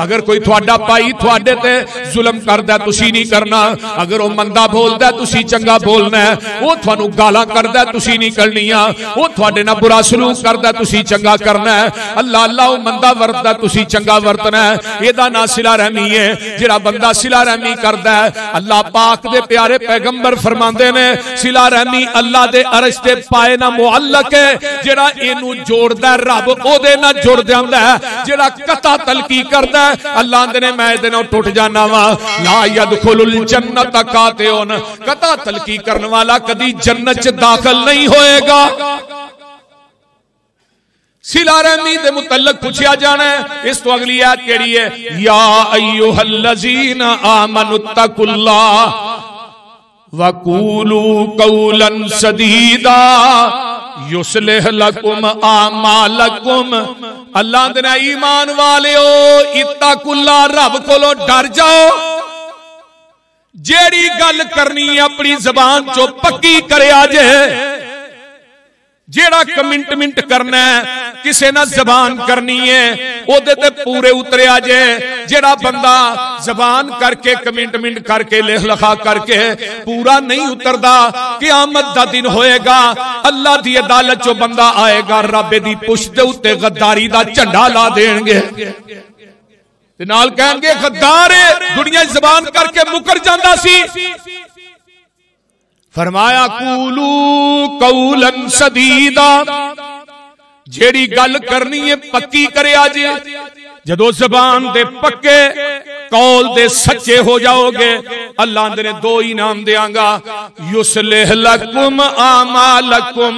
اگر کوئی تھوڑا پائی تھوڑے تے ظلم کردہ تسی نہیں کرنا، اگر وہ مندہ بولدہ تسی چنگا بولنا ہے، وہ تھوانو گالا کردہ تسی نہیں کرنیاں، وہ تھوڑے نہ برا سلوک کردہ تسی چنگا کرنا ہے، اللہ اللہ وہ مندہ وردہ تسی چنگا ورتنا ہے، یہ دا نا صلہ رحمی ہے، جڑا بندہ صلہ رحمی کردہ ہے، اللہ پاک دے پیارے پیغمبر فرماندے نے صلہ رحمی اللہ دے عرش دے پائے نہ معلق ہے، جڑا اینو جوڑ دے رب او دے نہ جوڑ دے ہم دے، جڑا قطع تلقی کردہ ہے اللہ اندنے میں دنوں ٹوٹ جانا وا لا یدخل الجنت قاطعون، قطع تلقی کرنے والا کدی جنت داخل نہیں ہوئے گا۔ صلہ رحمی دے متعلق پوچھا جانا ہے، اس تو اگلی آیت کیڑی ہے، یا ایھا الذین آمنوا اتقوا اللہ وقولوا قولا سدیدا یصلح لکم اعمالکم، اللہ دے ایمان والیو اتقوا اللہ، رب کولو ڈر جاؤ، جیڑی گل کرنی اپنی زبان چو پکی کرے آجے، جیڑا کمنٹ کرنا ہے کسے نہ زبان کرنی ہے او دیتے پورے اترے آجے، جیڑا بندہ زبان کر کے کمنٹ کر کے لکھ لکھا کر کے پورا نہیں اتردا، قیامت دا دن ہوئے گا، اللہ دی عدالت جو بندہ آئے گا، رب دی پشت دے اتے غداری دا جھنڈا لا دیں گے، نال کہیں گے غدار دنیا زبان کر کے مکر جاندہ سی، فرمایا قولو قولا سدیدا، جیڑی گل کرنی ہے پکی کرے آجے، جدو زبان دے پکے قول دے سچے ہو جاؤ گے، اللہ اندرے دو انعام دیاں گا، یصلح لکم اعمالکم،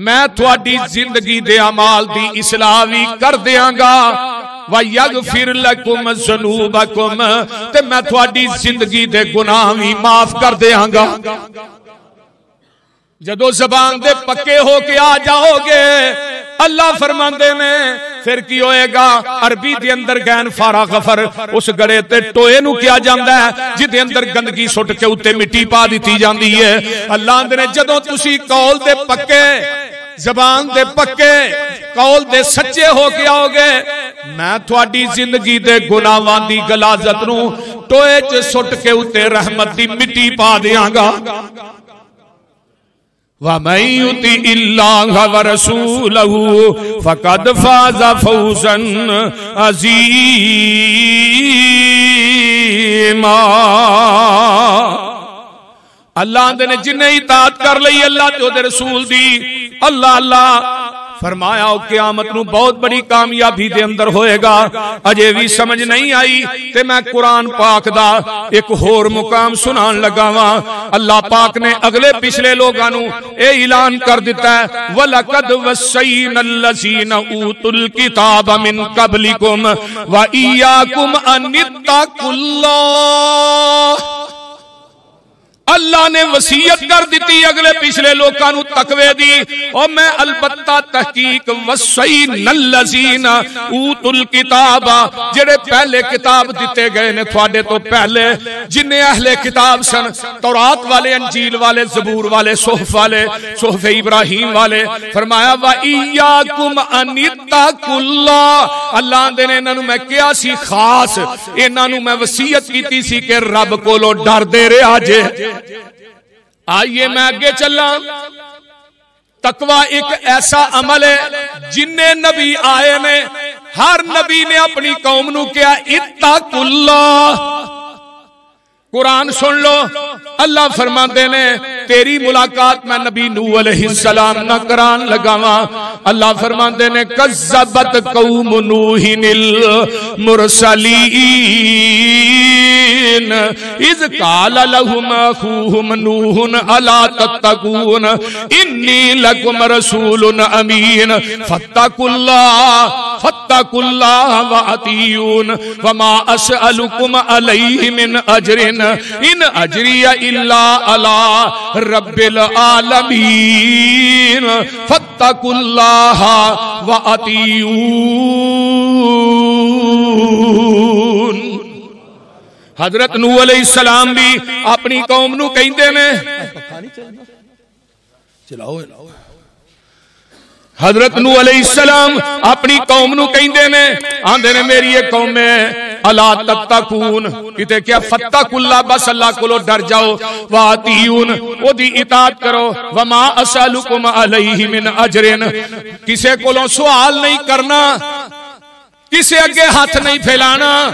میں تھوڑی زندگی دے اعمال دی اصلاح بھی کر دیاں گا، وَيَغْفِرْ لَكُمْ ذُنُوبَكُمْ، تے میں تھوڑی زندگی دے گناہ بھی معاف کر دیاں گا۔ جدو زبان دے پکے ہو کے آ جاؤ گے، اللہ فرماندے نے پھر کی ہوئے گا، عربی دے اندر گین فارا غفر اس گڑے تے ٹوئے نو کیا جاندہ ہے جدے اندر گندگی سٹ کے اتے مٹی پا دیتی جاندی ہے، اللہ اندرے جدو تسی قول دے پکے زبان دے پکے قول دے سچے ہو کے آؤ گے، میں تھوڑی زندگی دے گناہاں دی غلاظت نو ٹوئے چ سٹ کے اتے رحمت دی مٹی پا دیاں گا۔ وَمَن يُطِعِ اللَّهَ وَرَسُولَهُ فَقَدْ فَازَ فَوْزًا عَظِيمًا، اللہ نے جنہیں اطاعت کر لئی اللہ تے رسول دی، اللہ اللہ فرمایا او قیامت نو بہت بڑی کامیابی دے اندر ہوئے گا۔ اجے بھی سمجھ نہیں آئی تے میں قرآن پاک دا ایک ہور مقام سنان لگا وا، اللہ پاک نے اگلے پچھلے لوگاں نو اے اعلان کر دیتا ہے، وَلَقَدْ وَصَّيْنَا الَّذِينَ أُوتُوا الْكِتَابَ مِن قَبْلِكُمْ وَإِيَّاكُمْ أَنِ اتَّقُوا اللَّهَ، اللہ نے وصیت کر دیتی اگلے پچھلے لوکاں نو تقوی دی، اور میں البتہ تحقیق وصینا الذین اوتوا الکتاب، جڑے پہلے کتاب دیتے گئے نے تھوڑے تو پہلے، جنہیں اہل کتاب سن، تورات والے، انجیل والے، زبور والے، صحف والے، صحف ابراہیم والے، فرمایا وَإِيَّاكُمْ أَنِ اتَّقُوا اللَّهَ، اللہ نے انہاں نو میں کیا سی خاص، انہاں نو میں وصیت کیتی سی کہ رب کولو ڈر دے رہے آجے۔ آئیے میں آگے چلا، تقوی ایک ایسا عمل ہے جنہیں نبی آئے نے، ہر نبی نے اپنی قوم نو کیا اتقوا اللہ، قرآن سن لو، اللہ فرماتے نے تیری ملاقات میں نبی نوح علیہ السلام نہ کران لگاواں، اللہ فرماتے نے کذبت قوم نوح المرسلین اذ قال لهم اخوهم نوح الا تتقون انی لکم رسول امین فاتقوا اللہ واطیعون وما اسألکم علیہ من اجر ان اجری الا علی رب العالمین فاتقوا اللہ واطیعون۔ حضرت نوح علیہ السلام بھی اپنی قوم نو کہندے نے حضرت نوح علیہ السلام اپنی قوم نو کہندے نے آندے نے میری یہ قوم ہے الا تتقون کتے کیا فتقوا اللہ بس اللہ کو ڈر جاؤ واتیون او دی اطاعت کرو وما اسالکم علیہ من اجر کسے کولوں سوال نہیں کرنا کسے اگے ہاتھ نہیں پھیلانا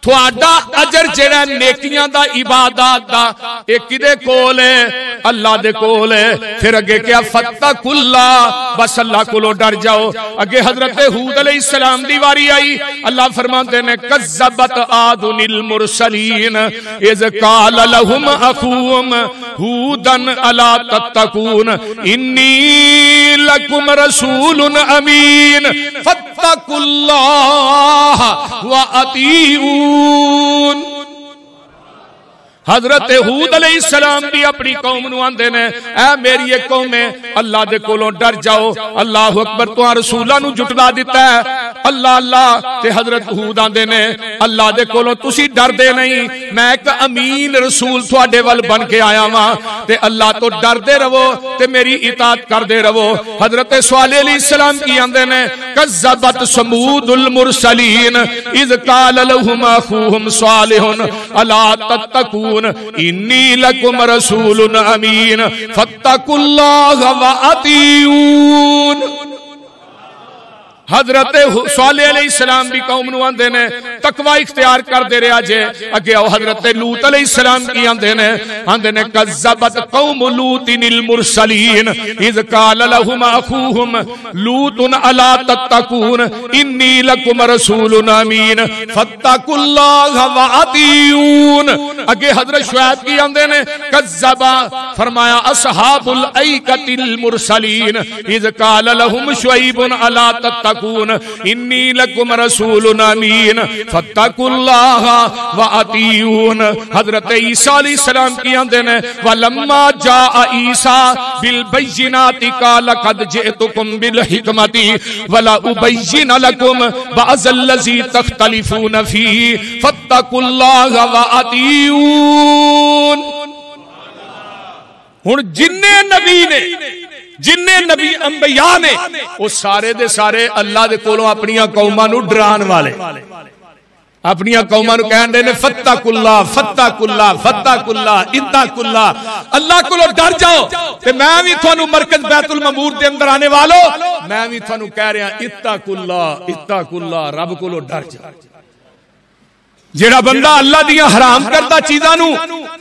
تھوڑا اجر جڑا نیکیاں دا عبادات دا ایک کدے کول ہے اللہ دے کول ہے پھر اگے کیا فتقوا اللہ بس اللہ کو ڈر جاؤ اگے حضرت ہود علیہ السلام دی واری آئی اللہ فرماتے ہیں کذبت عاد المرسلین اذ قال لهم اخوهم ہودا الا تتقون انی لکم رسول امین فاتقوا اللہ واطیعون حضرت ہود علیہ السلام بھی اپنی قوم نو آندے نے اے میری ایک قوم ہے اللہ دے کولوں ڈر جاؤ اللہ اکبر تو رسولاں نو جھٹلا دیتا ہے اللہ اللہ تے حضرت ہود آندے نے اللہ دے کولوں تسی ڈر دے نہیں میں ایک امین رسول تواڈے ول بن کے آیا ہاں تے اللہ تو ڈر دے رہو تے میری اطاعت کر دے رہو حضرت صالح علیہ السلام کی آندے نے کذبت ثمود المرسلین اذ قال لهم اخوهم صالح الا تتقون انی لکم رسول امین فاتقوا اللہ واطیعون حضرت صالح علیہ السلام بھی قوم نو آندے نے تقوی اختیار کر دے رہا جے اگے او حضرت لوط علیہ السلام کی آندے نے کذبت قوم لوط المرسلین اذ قال لهم اخوهم لوط الا تتقون انی لکم رسول امین فاتقوا اللہ واطیعون اگے حضرت شعیب کی آندے نے کذب فرمایا اصحاب الایکۃ المرسلین اذ قال لهم شعیب الا تتقون انی لکم رسول امین فاتقوا اللہ واطیعون حضرت عیسیٰ علیہ السلام کی آندے نے ولما جاء عیسیٰ بالبینات قال قد جئتکم بالحکمت ولا ابین لکم بعض الذی تختلفون فیہ فاتقوا اللہ واطیعون ہن جننے نبی انبیاء نے وہ سارے دے سارے اللہ دے کولوں اپنی قوماں نو ڈران والے اپنی قوماں نو کہندے نے فتقوا اللہ فتقوا اللہ فتقوا اللہ اتقوا اللہ اللہ کولوں ڈر جاؤ تے میں بھی تھانوں مرکز بیت المعمور دے اندر آنے والو میں بھی تھانوں کہہ رہا اتقوا اللہ رب کولوں ڈر جاؤ جیڑا بندہ اللہ دیاں حرام کردا چیزاں نو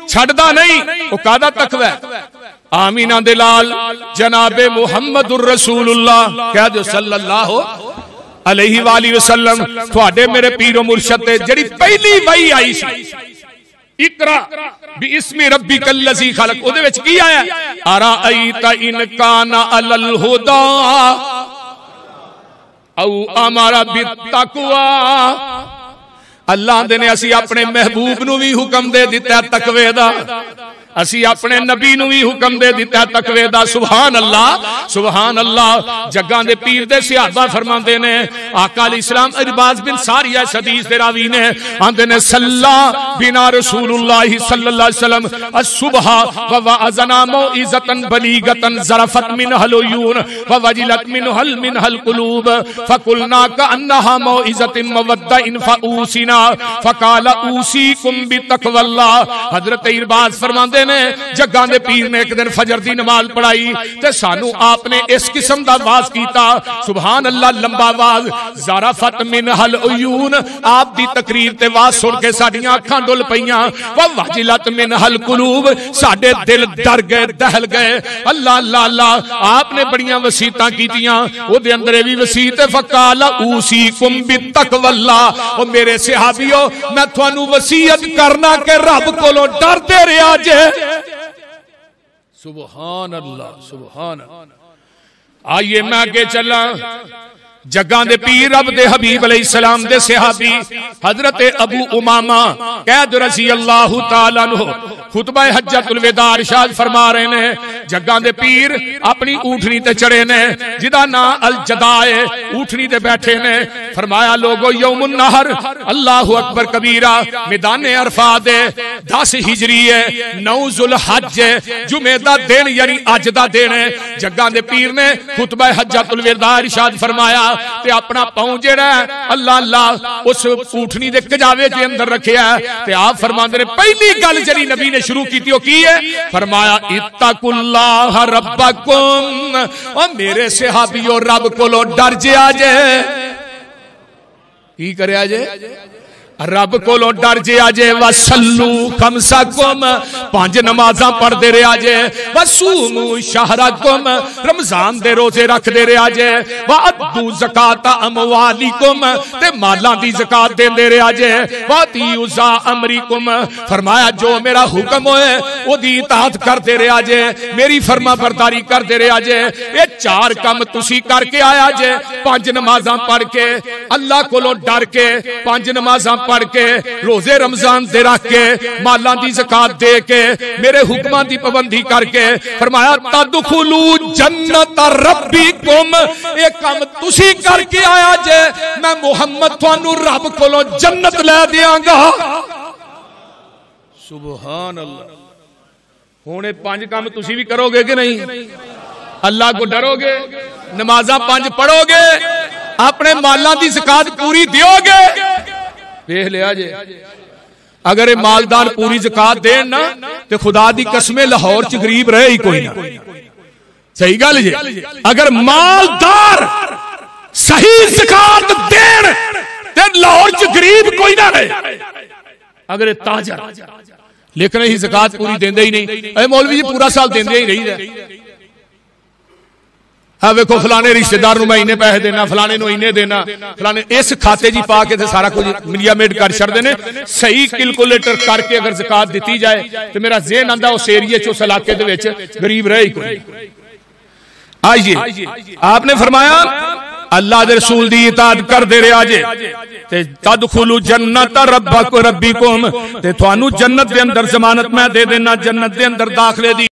چھڈدا نہیں او کادا تقوی ہے آمینہ دلال جناب محمد الرسول اللہ کہہ جو صلی اللہ علیہ وآلہ وسلم تھوڑے میرے پیر و مرشد تے جڑی پہلی وحی آئی سی اقرا باسم ربک الذی خلق او دے وچ کی آیا ارائیت ان کان علی الہدی او امر بالتقوی اللہ دے نے اسی اپنے محبوب نو بھی حکم دے دیتا ہے تقوی دا اسی اپنے نبی نو بھی حکم دے دیتا ہے تقوی دا سبحان اللہ جگاں دے پیر دے صحابہ فرماندے نے آقا علیہ السلام ارباز بن ساریہ حدیث دے راوی نے آندے نے صلی بنا رسول اللہ صلی اللہ علیہ وسلم الصبح ووعظنا موعظۃ بلیغۃ ظرفت منها العیون ووجلت منها القلوب فقلنا كأنها موعظۃ مودع فاوصنا فقال اوصيكم بتقوى الله حضرت ارباز فرماندے نے جگاں دے پیر نے ایک دن فجر دی نماز پڑھائی تے سانو آپ نے اس قسم دا واز کیتا سبحان اللہ لمبا واز ظرفت منها العیون آپ دی تقریر تے واز سن کے ساڈیاں اکھاں ڈل پیاں ووجلت منها القلوب ساڈے دل ڈر گئے دہل گئے اللہ اللہ اللہ آپ نے بڑیاں وصیتاں کیتیاں او دے اندر وی وصیت فقال اوصیکم بتقوی اللہ او میرے صحابیو میں تھانوں وصیت کرنا کہ رب کولوں ڈردے رہیا جے سبحان اللہ سبحان اللہ آئیے میں آگے چلا جگاں دے پیر رب دے حبیب علیہ السلام دے صحابی حضرت ابو امامہ قید رضی اللہ تعالی عنہ خطبہ حجۃ الوداع ارشاد فرما رہے ہیں جگاں دے پیر اپنی اونٹنی تے چڑھے نے جدا نا الجدائے اونٹنی تے بیٹھے نے فرمایا لوگو یوم النحر اللہ اکبر کبیرہ میدان عرفات 10 ہجری ہے 9 ذوالحج جمعہ دا دن یعنی اج دا دن ہے جگاں دے پیر نے خطبہ حجۃ الوداع ارشاد فرمایا تے اپنا پاؤں جڑا ہے اللہ اللہ اس اونٹنی دے کجاوے دے اندر رکھیا ہے تے آپ فرماندے نے پہلی گل جڑی نبی نے شروع کیتی او کی ہے فرمایا اتقوا اللہ ربکم او میرے صحابیو رب کولو ڈر جیا جے کی کریا جے رب کولو ڈر جیا جے وصلو خمسکم 5 نمازاں پڑھ دے رہا جے وصومو شہرکم رمضان دے روزے رکھ دے رہا جے وعدو زکاة اموالیکم تے مالاں دی زکاة دے دے رہا جے واتیو ذا امریکم فرمایا جو میرا حکم ہوئے وہ دی اطاعت کر دے رہا جے میری فرما برداری کر دے رہا جے یہ 4 کم تسی کر کے آیا جے 5 نمازاں پڑھ کے اللہ کولو ڈر کے 5 نمازاں پڑھ کے روزے رمضان دے رکھ کے مالاں دی زکاة دے کے میرے حکمان دی پابندی کر کے فرمایا تدخلوا جنت ربکم ایک کام تسی کر کے آیا جے میں محمد تھانو رب کولو جنت لے دیاں گا سبحان اللہ ہونے 5 کام تسی بھی کرو گے کہ نہیں اللہ کو ڈرو گے نمازاں 5 پڑھو گے اپنے مالاں دی زکاة پوری دیو گے دیکھ لیا جے اگر یہ مالدار پوری زکاة دین نا تے خدا دی قسمیں لاہور چ غریب رہے ہی کوئی نہ صحیح گل جی اگر مالدار صحیح زکاة دین تے لاہور چ غریب کوئی نہ رہے اگر یہ تاجر لیکن ہی زکاة پوری دیندے ہی نہیں اے مولوی جی پورا سال دیندے ہی رہی ہے ہاں ویکھو فلانے رشتہ دار نو میں اینے پیسے دینا فلانے نو اینے دینا فلانے اس کھاتے جی پا کے تے سارا کچھ ملیا میڈ کر چھڑ دینے صحیح کیلکولیٹر کر کے اگر زکاة دیتی جائے تو میرا ذہن آندا اس ایریے چ اس علاقے دے وچ غریب رہے ہی کوئی آئیے آپ نے فرمایا اللہ دے رسول دی اطاعت کر دے رہے آجے تے تدخلوا جنت ربکم تے تھانو جنت دے اندر ضمانت میں دے دینا جنت دے اندر داخلے دی